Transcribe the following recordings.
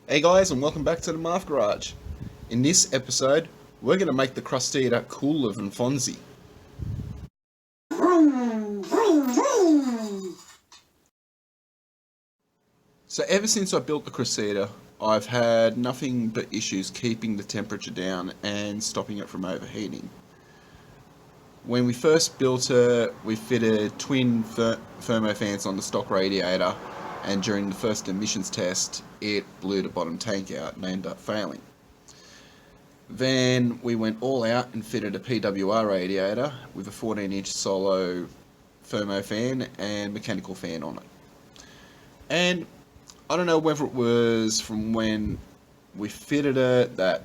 Hey guys, and welcome back to the Maf Garage. In this episode, we're going to make the Crustida cooler than Fonzie. So ever since I built the Crustida, I've had nothing but issues keeping the temperature down and stopping it from overheating. When we first built it, we fitted twin thermofans on the stock radiator, and during the first emissions test, it blew the bottom tank out and ended up failing. Then we went all out and fitted a PWR radiator with a 14-inch solo thermofan and mechanical fan on it. And I don't know whether it was from when we fitted it that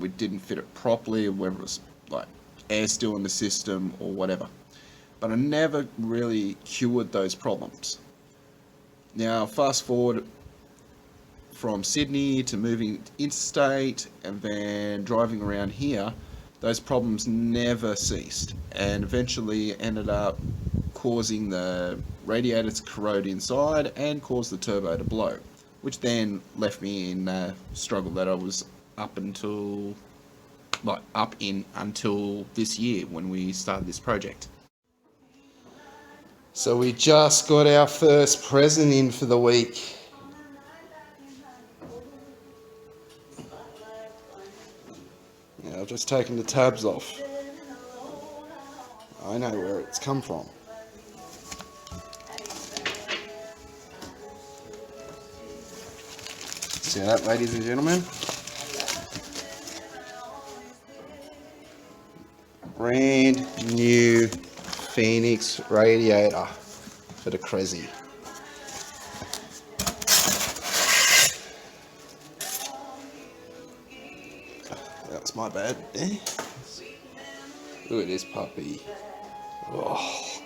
we didn't fit it properly, or whether it was like air still in the system or whatever. But I never really cured those problems. Now fast forward from Sydney to moving interstate and then driving around here, those problems never ceased and eventually ended up causing the radiator to corrode inside and cause the turbo to blow, which then left me in a struggle that I was until this year when we started this project. So we just got our first present in for the week. Yeah, I've just taken the tabs off. I know where it's come from. See that, ladies and gentlemen? Brand new Fenix Radiator for the Cressy. That's my bad. Look at this puppy. Oh.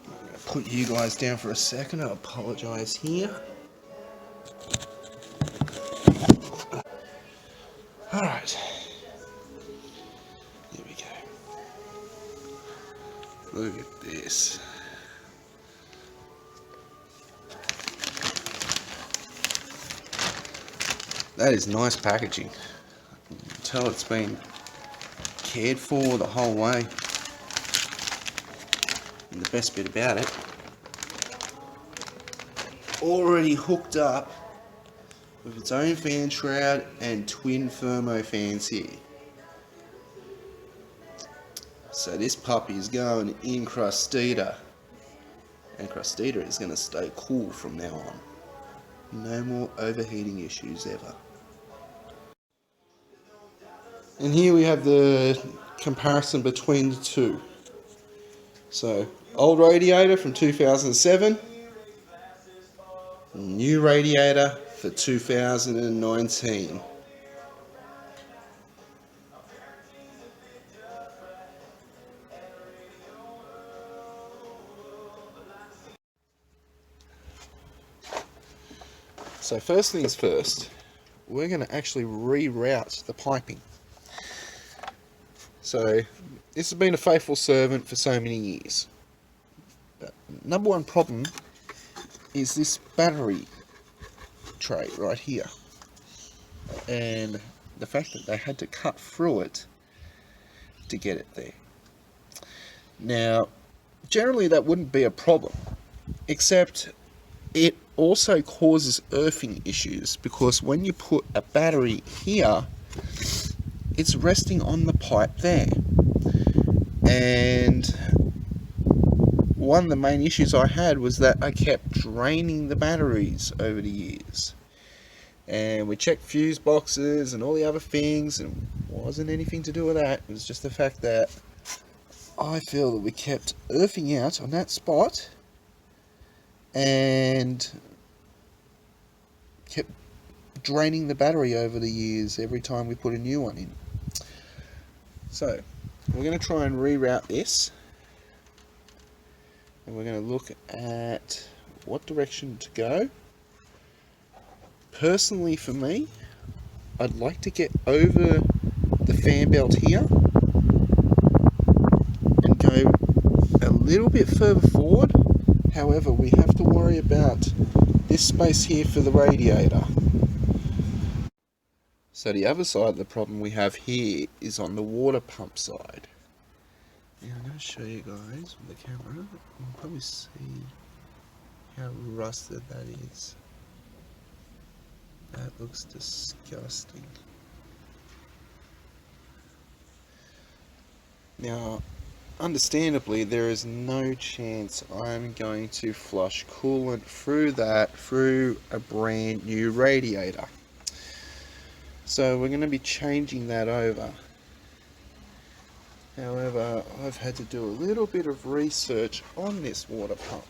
I'm going to put you guys down for a second. I apologise here. Alright. Here we go. Look at this. That is nice packaging. You can tell it's been cared for the whole way. And the best bit about it, already hooked up with its own fan shroud and twin thermo fans here. So this puppy is going in Crustida, and Crustida is going to stay cool from now on. No more overheating issues ever. And here we have the comparison between the two. So, old radiator from 2007, new radiator for 2019. So first things first, we're going to actually reroute the piping. So this has been a faithful servant for so many years. But number one problem is this battery tray right here. And the fact that they had to cut through it to get it there. Now, generally that wouldn't be a problem, except it also causes earthing issues, because when you put a battery here, it's resting on the pipe there. And one of the main issues I had was that I kept draining the batteries over the years. And we checked fuse boxes and all the other things, and it wasn't anything to do with that. It was just the fact that I feel that we kept earthing out on that spot and kept draining the battery over the years every time we put a new one in. So we're going to try and reroute this, and we're going to look at what direction to go. Personally for me, I'd like to get over the fan belt here and go a little bit further forward However, we have to worry about this space here for the radiator. So the other side of the problem we have here is on the water pump side. Now I'm going to show you guys with the camera. You can probably see how rusted that is. That looks disgusting. Now, understandably, there is no chance I'm going to flush coolant through a brand new radiator. So we're going to be changing that over. However, I've had to do a little bit of research on this water pump.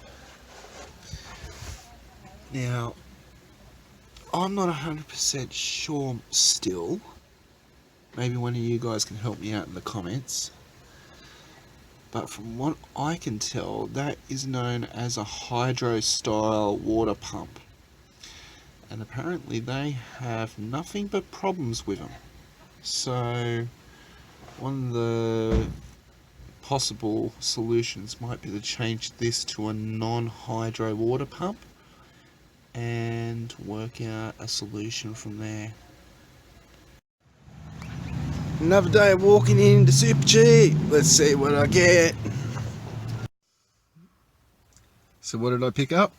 Now, I'm not 100% sure still. Maybe one of you guys can help me out in the comments. But from what I can tell, that is known as a hydro style water pump. And apparently they have nothing but problems with them. So one of the possible solutions might be to change this to a non-hydro water pump and work out a solution from there. Another day of walking into Super Cheap. Let's see what I get. So what did I pick up?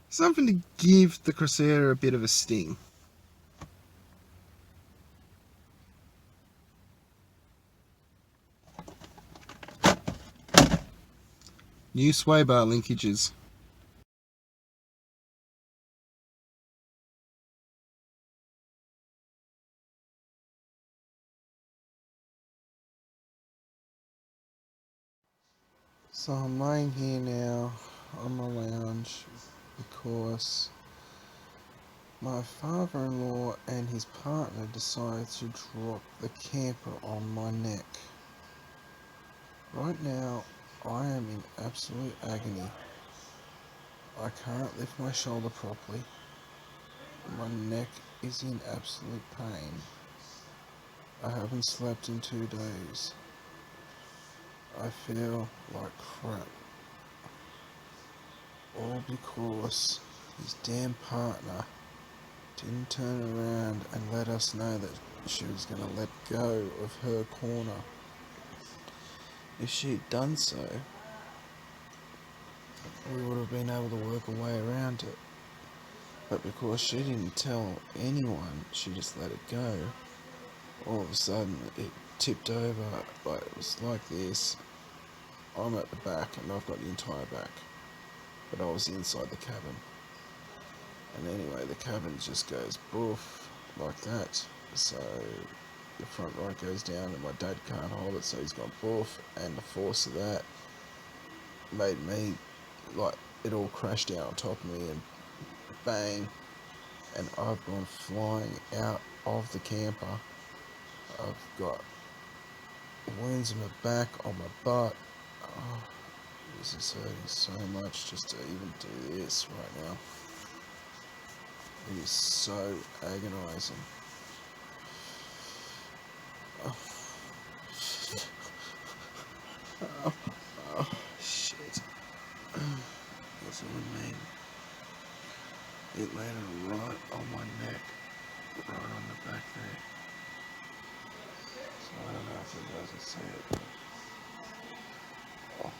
Something to give the Crustida a bit of a sting. New sway bar linkages. So I'm laying here now on my lounge because my father-in-law and his partner decided to drop the camper on my neck. Right now I am in absolute agony. I can't lift my shoulder properly. My neck is in absolute pain. I haven't slept in 2 days. I feel like crap. All because his damn partner didn't turn around and let us know that she was going to let go of her corner. If she'd done so, we would have been able to work a way around it. But because she didn't tell anyone, she just let it go. All of a sudden it tipped over, but it was like this. I'm at the back and I've got the entire back, but I was inside the cabin. And anyway, the cabin just goes boof like that. So the front right goes down and my dad can't hold it, so he's gone boof, and the force of that made me, like, it all crashed down on top of me and bang, and I've gone flying out of the camper. I've got wounds in my back, on my butt. Oh, this is hurting so much just to even do this right now. It is so agonizing. Oh. Oh, shit. That's what I mean. It landed right on my neck, right on the back there. So I don't know if you guys can see it, but oh.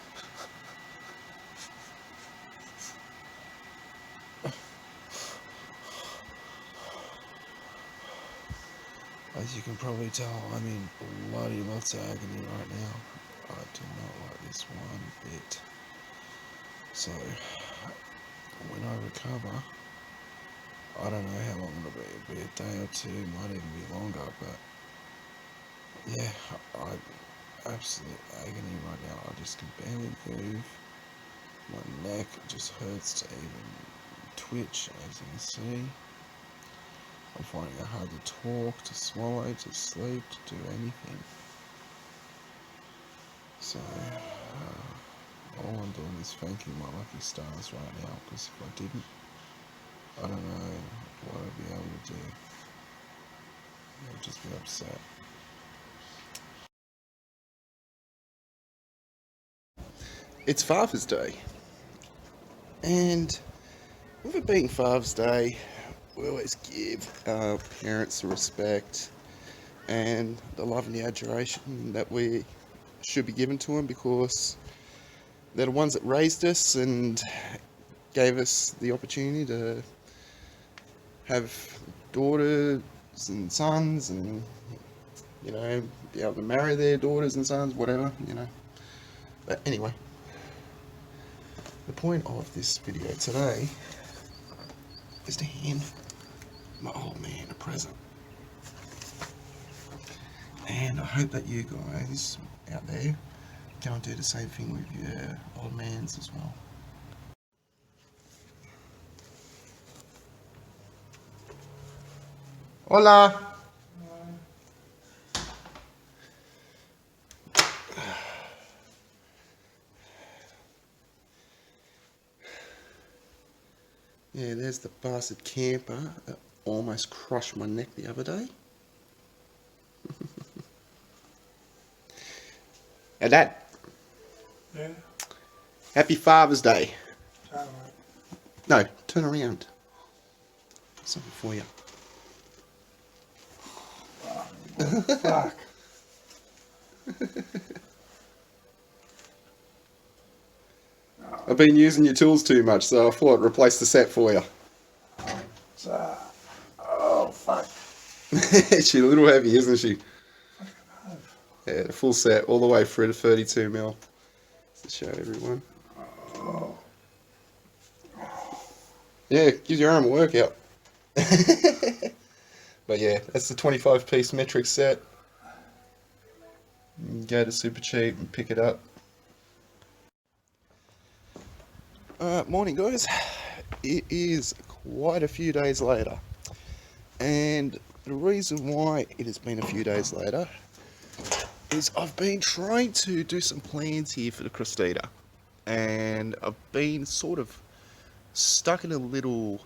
As you can probably tell, I'm in bloody lots of agony right now. I do not like this one bit. So, when I recover, I don't know how long it'll be a day or two, might even be longer, but yeah, I'm absolute agony right now. I just can barely move. My neck just hurts to even twitch, as you can see. I'm finding it hard to talk, to swallow, to sleep, to do anything. So, all I'm doing is thanking my lucky stars right now, because if I didn't, I don't know what I'd be able to do. I'd just be upset. it's Father's Day. And with it being Father's Day, we always give our parents the respect and the love and the adoration that we should be given to them, because they're the ones that raised us and gave us the opportunity to have daughters and sons, and be able to marry their daughters and sons, whatever. But anyway, the point of this video today is to hand my old man a present, and I hope that you guys out there go and do the same thing with your old mans as well. Hola! Yeah, there's the bastard camper that almost crushed my neck the other day. Hey, Dad. Yeah. Happy Father's Day. Sorry. No, turn around. Something for you. Fuck. I've been using your tools too much, so I thought I'd replace the set for you. Oh, fuck. She's a little heavy, isn't she? Fucking Yeah, the full set, all the way through to 32mm. Just to show everyone. Oh. Yeah, gives your arm a workout. But yeah, that's the 25-piece metric set. You can go to Super Cheap and pick it up. Morning guys. It is quite a few days later. And the reason why it has been a few days later is I've been trying to do some plans here for the Crustida. And I've been sort of stuck in a little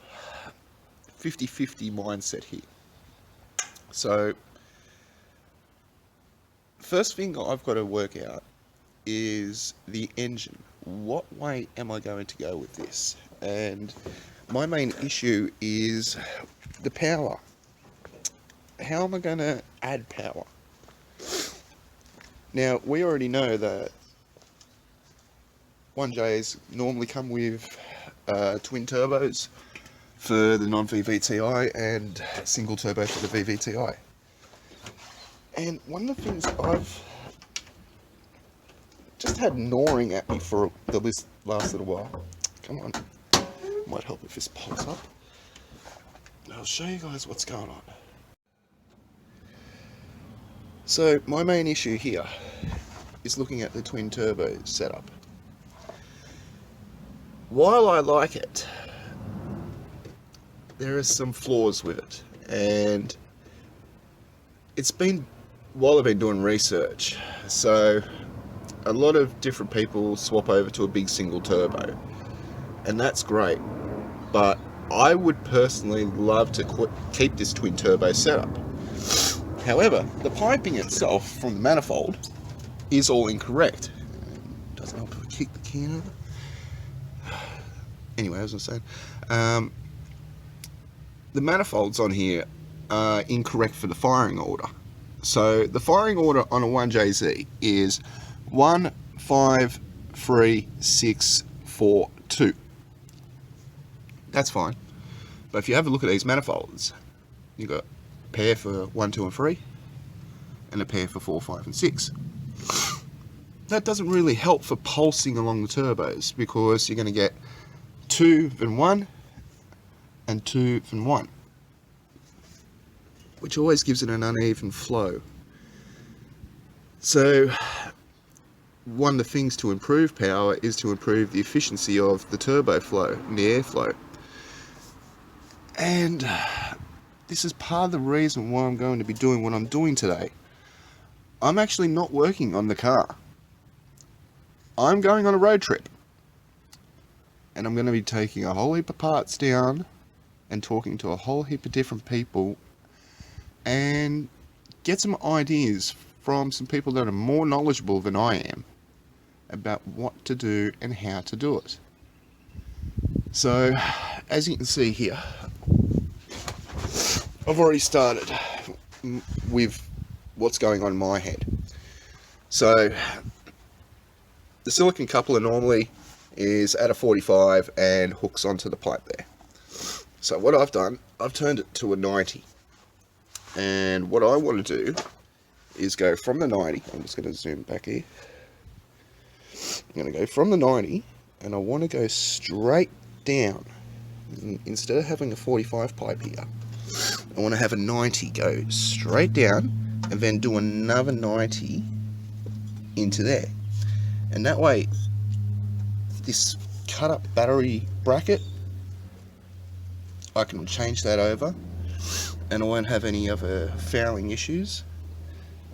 50-50 mindset here. So, first thing I've got to work out is the engine. What way am I going to go with this? And my main issue is the power. How am I going to add power? Now, we already know that 1Js normally come with twin turbos for the non-VVTi and single turbo for the VVTi. And one of the things I've just had gnawing at me for the last little while. Come on. Might help if this pops up. I'll show you guys what's going on. So my main issue here is looking at the twin turbo setup. While I like it, there are some flaws with it, and it's been while I've been doing research, so a lot of different people swap over to a big single turbo, and that's great, but I would personally love to keep this twin turbo setup. However, the piping itself from the manifold is all incorrect. Doesn't help if I kick the can over. Anyway, as I was saying, the manifolds on here are incorrect for the firing order. So the firing order on a 1JZ is 1, 5, 3, 6, 4, 2. That's fine. But if you have a look at these manifolds, you've got a pair for 1, 2, and 3, and a pair for 4, 5, and 6. That doesn't really help for pulsing along the turbos, because you're going to get 2 and 1 and 2 and 1, which always gives it an uneven flow. So one of the things to improve power is to improve the efficiency of the turbo flow and the airflow. And this is part of the reason why I'm going to be doing what I'm doing today. I'm actually not working on the car. I'm going on a road trip. And I'm going to be taking a whole heap of parts down and talking to a whole heap of different people and get some ideas from some people that are more knowledgeable than I am about what to do and how to do it. So, as you can see here, I've already started with what's going on in my head. So, the silicon coupler normally is at a 45 and hooks onto the pipe there. So what I've done, I've turned it to a 90. And what I want to do is go from the 90, I'm just going to zoom back here. I'm going to go from the 90 and I want to go straight down. Instead of having a 45 pipe here, I want to have a 90 go straight down and then do another 90 into there. And that way, this cut up battery bracket, I can change that over and I won't have any other fouling issues.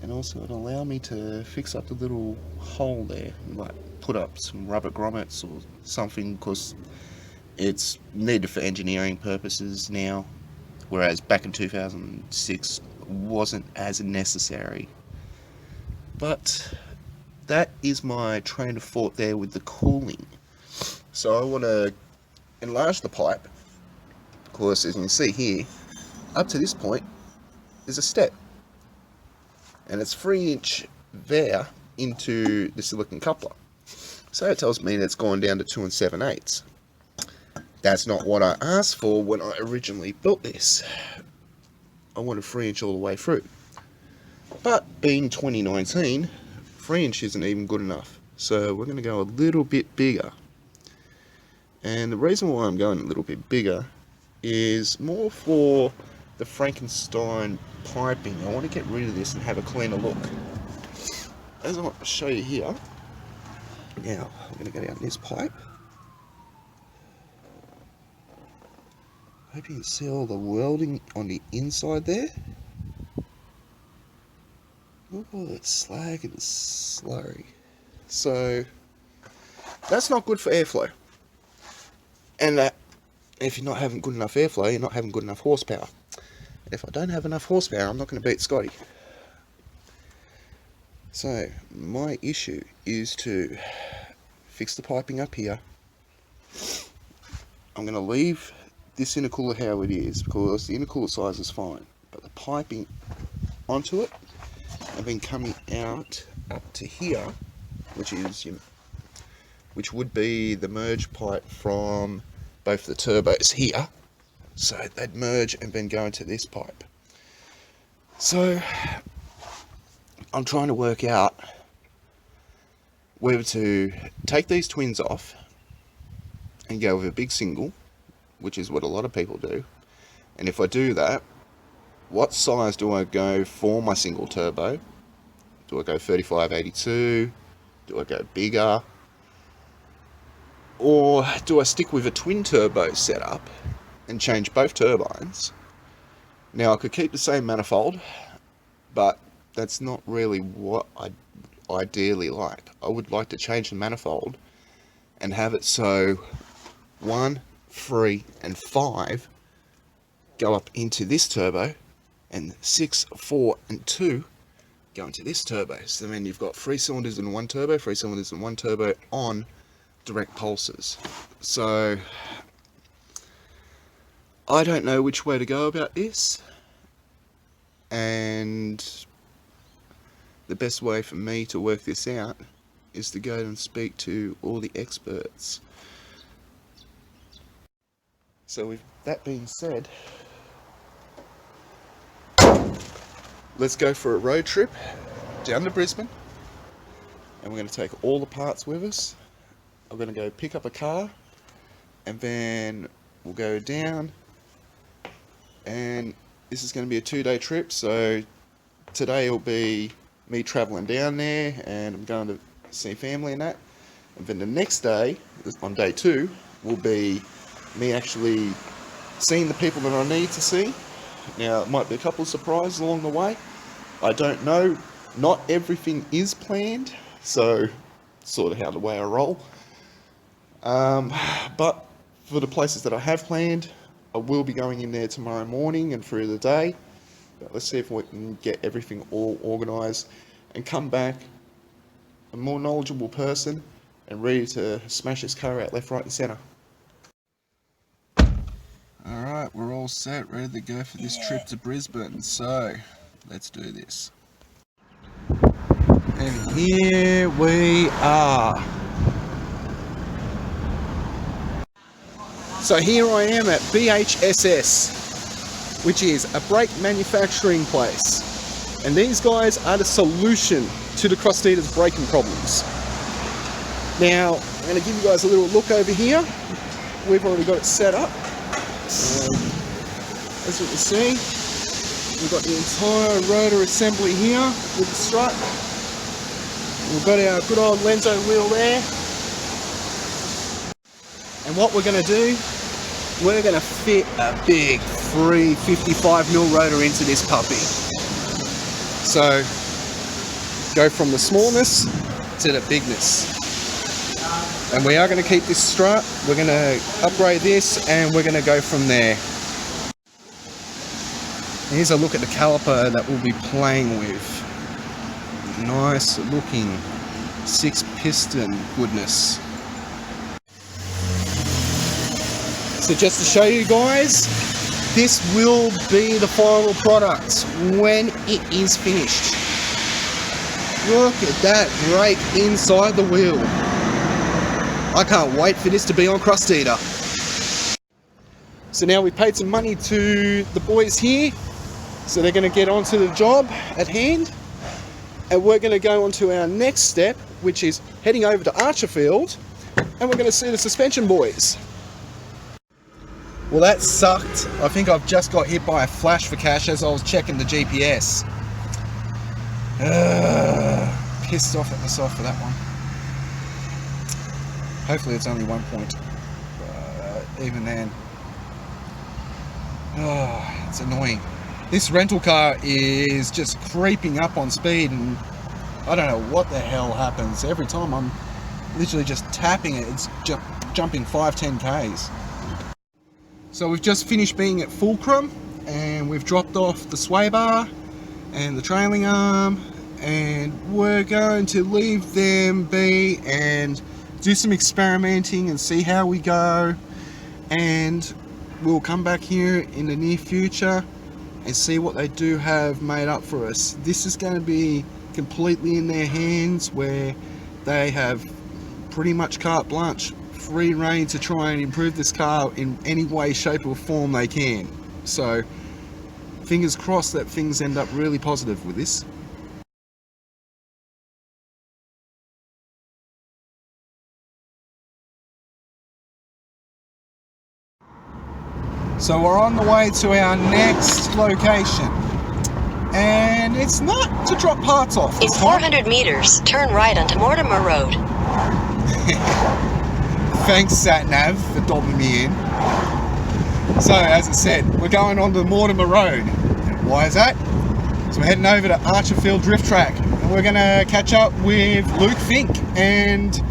And also it'll allow me to fix up the little hole there, like put up some rubber grommets or something, because it's needed for engineering purposes now, whereas back in 2006 wasn't as necessary. But that is my train of thought there with the cooling. So I want to enlarge the pipe. Of course, as you can see here, up to this point there's a step, and it's 3" there into the silicon coupler. So it tells me that it's gone down to 2 7/8. That's not what I asked for when I originally built this. I wanted 3" all the way through. But being 2019, 3" isn't even good enough. So we're going to go a little bit bigger. And the reason why I'm going a little bit bigger is more for the Frankenstein piping. I want to get rid of this and have a cleaner look. As I want to show you here, now I'm going to go down this pipe. Hope you can see all the welding on the inside there. Look at all that slag and slurry. So that's not good for airflow. And if you're not having good enough airflow, you're not having good enough horsepower. And if I don't have enough horsepower, I'm not going to beat Scotty. So my issue is to fix the piping up here. I'm going to leave this intercooler how it is, because the intercooler size is fine, but the piping onto it and then coming out up to here, which would be the merge pipe from both the turbos here. So they'd merge and then go into this pipe. So I'm trying to work out whether to take these twins off and go with a big single, which is what a lot of people do. And if I do that, what size do I go for my single turbo? Do I go 3582? Do I go bigger? Or do I stick with a twin turbo setup and change both turbines? Now I could keep the same manifold, but that's not really what I'd ideally like. I would like to change the manifold and have it so 1, 3 and 5 go up into this turbo, and 6, 4 and 2 go into this turbo. So then you've got 3 cylinders in one turbo, 3 cylinders in one turbo on direct pulses. So I don't know which way to go about this, and the best way for me to work this out is to go and speak to all the experts. So with that being said, let's go for a road trip down to Brisbane, and we're going to take all the parts with us. I'm going to go pick up a car, and then we'll go down, and this is going to be a 2-day trip. So today will be me travelling down there, and I'm going to see family and that, and then the next day, on day 2, will be me actually seeing the people that I need to see. Now, it might be a couple of surprises along the way. I don't know. Not everything is planned, so sort of how the way I roll. But for the places that I have planned, I will be going in there tomorrow morning and through the day. But let's see if we can get everything all organised and come back a more knowledgeable person and ready to smash this car out left, right and centre. Alright, we're all set, ready to go for this trip to Brisbane, so let's do this. And here we are. So here I am at BHSS, which is a brake manufacturing place. And these guys are the solution to the Crustida's braking problems. Now, I'm going to give you guys a little look over here. We've already got it set up. As you can see, we've got the entire rotor assembly here with the strut. We've got our good old Lenzo wheel there. And what we're going to do, we're going to fit a big 355mm rotor into this puppy. So, go from the smallness to the bigness. And we are going to keep this strut, we're going to upgrade this, and we're going to go from there. Here's a look at the caliper that we'll be playing with. Nice looking 6-piston goodness. So just to show you guys, this will be the final product when it is finished. Look at that brake inside the wheel. I can't wait for this to be on Crustida. So now we've paid some money to the boys here, so they're going to get onto the job at hand, and we're going to go on to our next step, which is heading over to Archerfield, and we're going to see the suspension boys. Well, that sucked. I think I've just got hit by a flash for cash as I was checking the GPS. Pissed off at myself for that one. Hopefully it's only 1 point, but even then, it's annoying. This rental car is just creeping up on speed, and I don't know what the hell happens. Every time I'm literally just tapping it, it's jumping 5-10 Ks. So we've just finished being at Fulcrum, and we've dropped off the sway bar and the trailing arm, and we're going to leave them be and do some experimenting and see how we go, and we'll come back here in the near future and see what they do have made up for us. This is going to be completely in their hands, where they have pretty much carte blanche, free reign to try and improve this car in any way, shape or form they can. So fingers crossed that things end up really positive with this. So we're on the way to our next location, and it's not to drop parts off. In 400 meters, turn right onto Mortimer Road. Thanks SatNav for dobbing me in. So as I said, we're going on to Mortimer Road. Why is that? So we're heading over to Archerfield Drift Track, and we're going to catch up with Fink and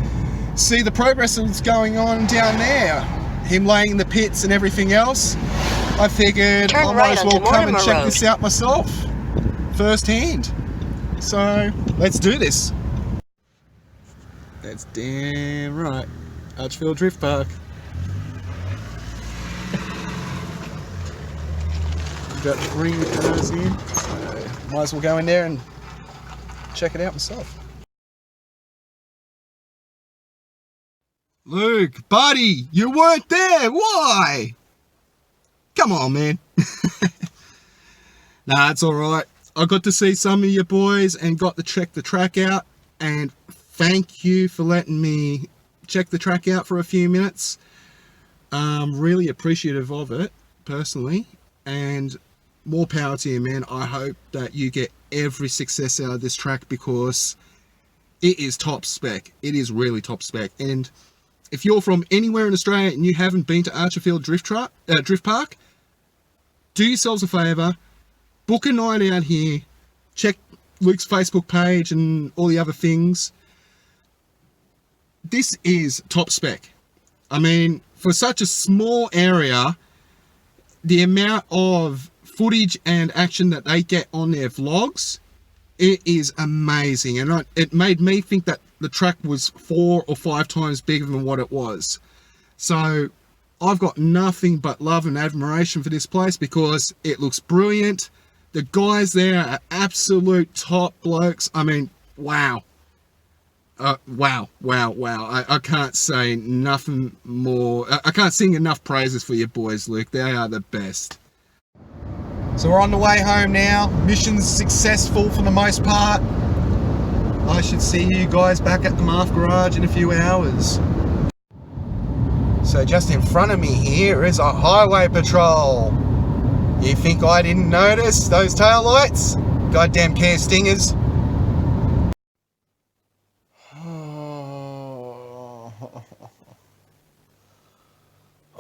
see the progress that's going on down there. Him laying the pits and everything else. I figured I might as well come and check this out myself firsthand. So let's do this. That's damn right. Archerfield Drift Park. Got to bring the cars in, so might as well go in there and check it out myself. Luke, buddy, you weren't there. Why? Come on, man. Nah, it's all right. I got to see some of you boys and got to check the track out, and thank you for letting me check the track out for a few minutes. Really appreciative of it, personally, and more power to you, man. I hope that you get every success out of this track, because it is top spec. It is really top spec. And if you're from anywhere in Australia and you haven't been to Archerfield Drift Park, do yourselves a favour, book a night out here, check Luke's Facebook page and all the other things. This is top spec. I mean, for such a small area, the amount of footage and action that they get on their vlogs, it is amazing. And it made me think that the track was 4 or 5 times bigger than what it was. So I've got nothing but love and admiration for this place because it looks brilliant. The guys there are absolute top blokes. I mean, wow. Wow. I can't say nothing more. I can't sing enough praises for your boys, Luke. They are the best. So we're on the way home now. Mission's successful for the most part. I should see you guys back at the Maf Garage in a few hours. So just in front of me here is a highway patrol. You think I didn't notice those taillights? Goddamn care stingers.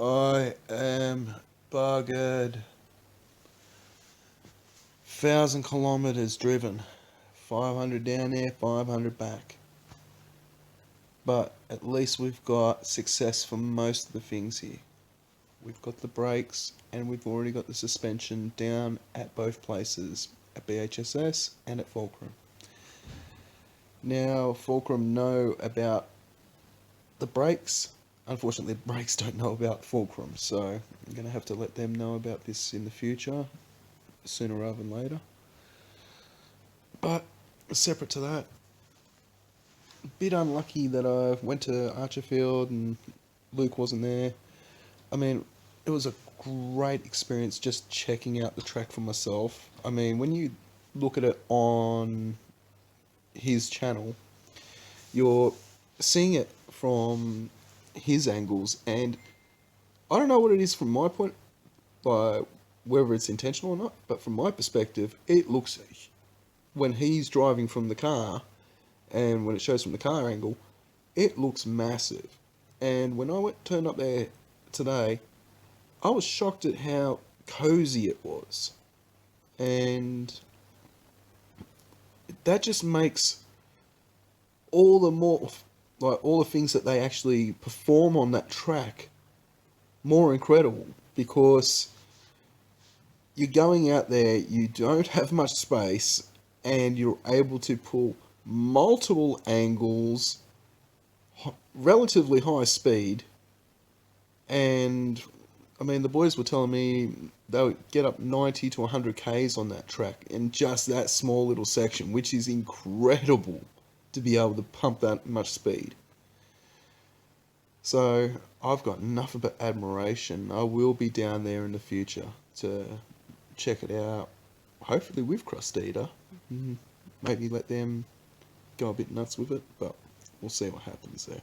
I am buggered. 1,000 kilometers driven. 500 down there, 500 back. But at least we've got success for most of the things here. We've got the brakes and we've already got the suspension down at both places, at BHSS and at Fulcrum. Now Fulcrum know about the brakes. Unfortunately, the brakes don't know about Fulcrum, so I'm going to have to let them know about this in the future, sooner rather than later. But separate to that, a bit unlucky that I went to Archerfield and Luke wasn't there. I mean, it was a great experience just checking out the track for myself. I mean, when you look at it on his channel, you're seeing it from his angles, and I don't know what it is from my point, by whether it's intentional or not, but from my perspective, it looks, when he's driving from the car and when it shows from the car angle, it looks massive. And when I turned up there today, I was shocked at how cozy it was, and that just makes all the more, like, all the things that they actually perform on that track more incredible, because you're going out there, you don't have much space, and you're able to pull multiple angles, relatively high speed. And I mean, the boys were telling me they'll get up 90 to 100 Ks on that track in just that small little section, which is incredible to be able to pump that much speed. So I've got nothing but admiration. I will be down there in the future to check it out, hopefully with Crustida. Maybe let them go a bit nuts with it, but we'll see what happens there.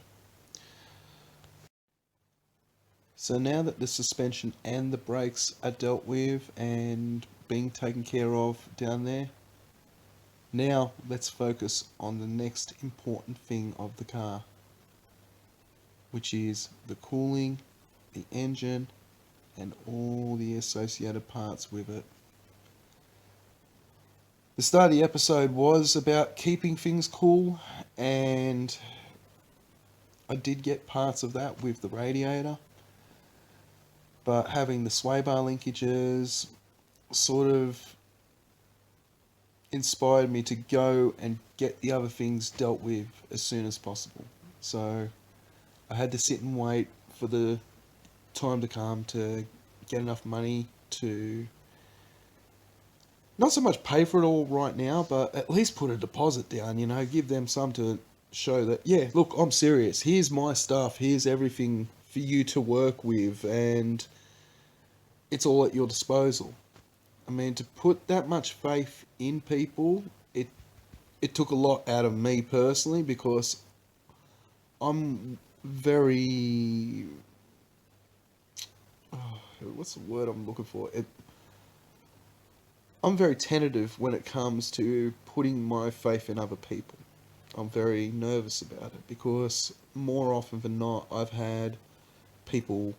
So now that the suspension and the brakes are dealt with and being taken care of down there, now let's focus on the next important thing of the car, which is the cooling, the engine, and all the associated parts with it. The start of the episode was about keeping things cool, and I did get parts of that with the radiator, but having the sway bar linkages sort of inspired me to go and get the other things dealt with as soon as possible. So I had to sit and wait for the time to come to get enough money to not so much pay for it all right now, but at least put a deposit down, you know, give them some to show that, yeah, look, I'm serious. Here's my stuff. Here's everything for you to work with, and it's all at your disposal. I mean, to put that much faith in people, it took a lot out of me personally, because I'm very, what's the word I'm looking for? I'm very tentative when it comes to putting my faith in other people. I'm very nervous about it, because more often than not, I've had people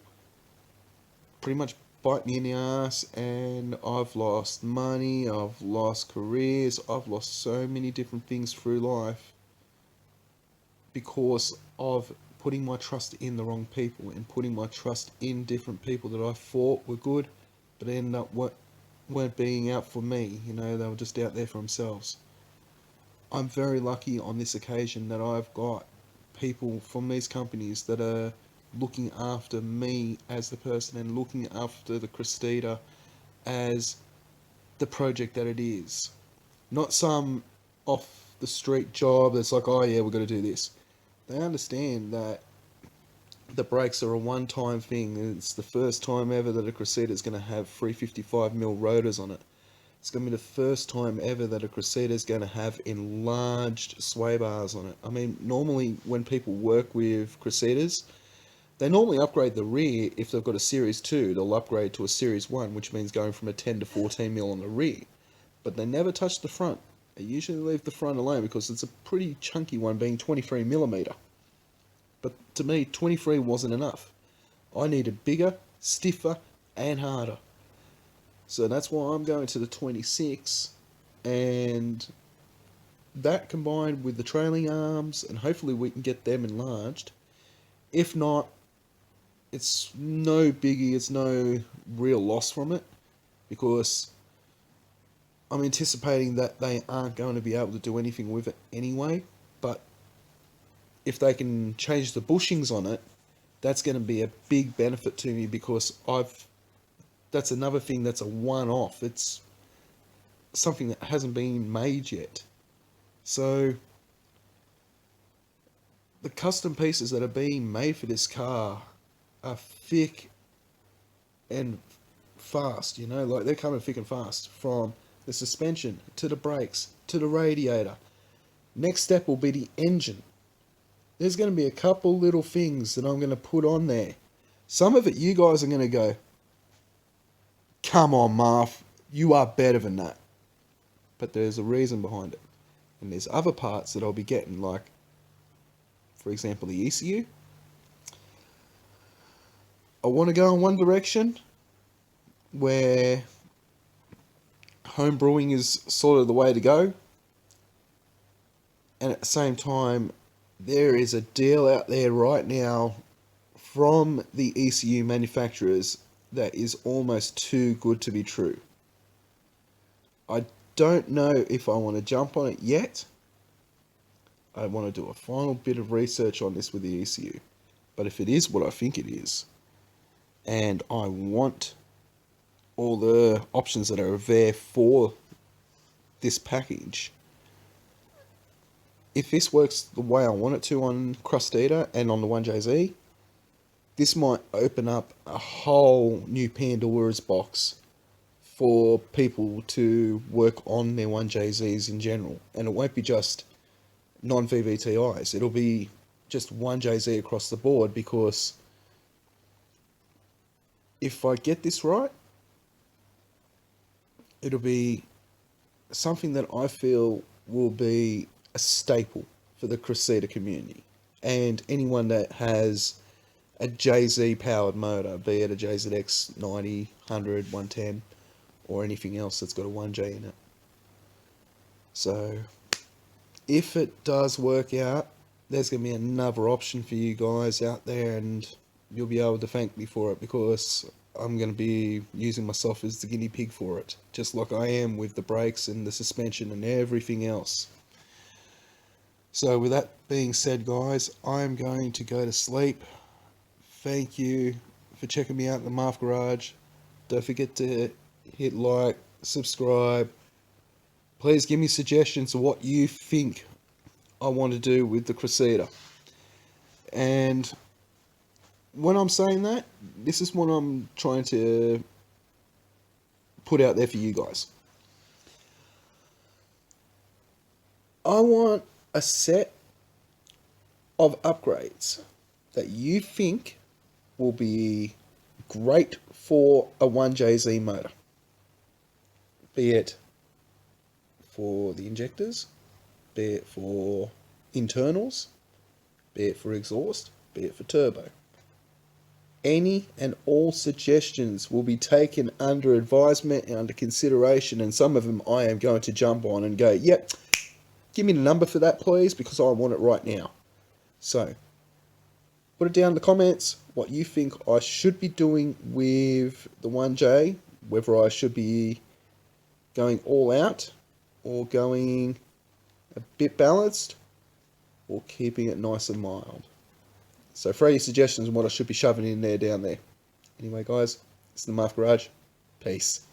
pretty much bite me in the ass, and I've lost money, I've lost careers, I've lost so many different things through life because of putting my trust in the wrong people and putting my trust in different people that I thought were good, but ended up weren't being out for me. You know, they were just out there for themselves. I'm very lucky on this occasion that I've got people from these companies that are looking after me as the person and looking after the Crustida as the project that it is. Not some off the street job that's like, oh yeah, we're going to do this. They understand that the brakes are a one-time thing, and it's the first time ever that a Crustida is going to have 355mm rotors on it. It's going to be the first time ever that a Crustida is going to have enlarged sway bars on it. I mean, normally when people work with Crustidas, they normally upgrade the rear. If they've got a Series 2, they'll upgrade to a Series 1, which means going from a 10 to 14mm on the rear. But they never touch the front. They usually leave the front alone because it's a pretty chunky one, being 23mm. But to me, 23 wasn't enough. I needed bigger, stiffer, and harder. So that's why I'm going to the 26, and that combined with the trailing arms, and hopefully we can get them enlarged. If not, it's no biggie, it's no real loss from it, because I'm anticipating that they aren't going to be able to do anything with it anyway. But if they can change the bushings on it, that's going to be a big benefit to me, because that's another thing that's a one-off. It's something that hasn't been made yet. So the custom pieces that are being made for this car are thick and fast, you know, like they're coming thick and fast, from the suspension to the brakes to the radiator. Next step will be the engine. There's going to be a couple little things that I'm going to put on there. Some of it you guys are going to go, come on, Maf, you are better than that. But there's a reason behind it. And there's other parts that I'll be getting, like, for example, the ECU. I want to go in one direction where home brewing is sort of the way to go. And at the same time, there is a deal out there right now from the ECU manufacturers that is almost too good to be true. I don't know if I want to jump on it yet. I want to do a final bit of research on this with the ECU. But if it is what I think it is, and I want all the options that are there for this package, if this works the way I want it to on Crustida and on the 1JZ, this might open up a whole new Pandora's box for people to work on their 1JZs in general. And it won't be just non-VVTIs. It'll be just 1JZ across the board, because if I get this right, it'll be something that I feel will be a staple for the Crustida community. And anyone that has a JZ powered motor, be it a JZX 90, 100, 110, or anything else that's got a 1J in it. So if it does work out, there's going to be another option for you guys out there, and you'll be able to thank me for it, because I'm going to be using myself as the guinea pig for it, just like I am with the brakes and the suspension and everything else. So with that being said, guys, I'm going to go to sleep. Thank you for checking me out in the Maf Garage. Don't forget to hit like, subscribe. Please give me suggestions of what you think I want to do with the Crustida. And when I'm saying that, this is what I'm trying to put out there for you guys. I want a set of upgrades that you think will be great for a 1JZ motor. Be it for the injectors, be it for internals, be it for exhaust, be it for turbo. Any and all suggestions will be taken under advisement and under consideration, and some of them I am going to jump on and go, yep, give me the number for that please, because I want it right now. So put it down in the comments what you think I should be doing with the 1J, whether I should be going all out or going a bit balanced or keeping it nice and mild. So for any suggestions on what I should be shoving in there down there. Anyway guys, it's the Maf Garage. Peace.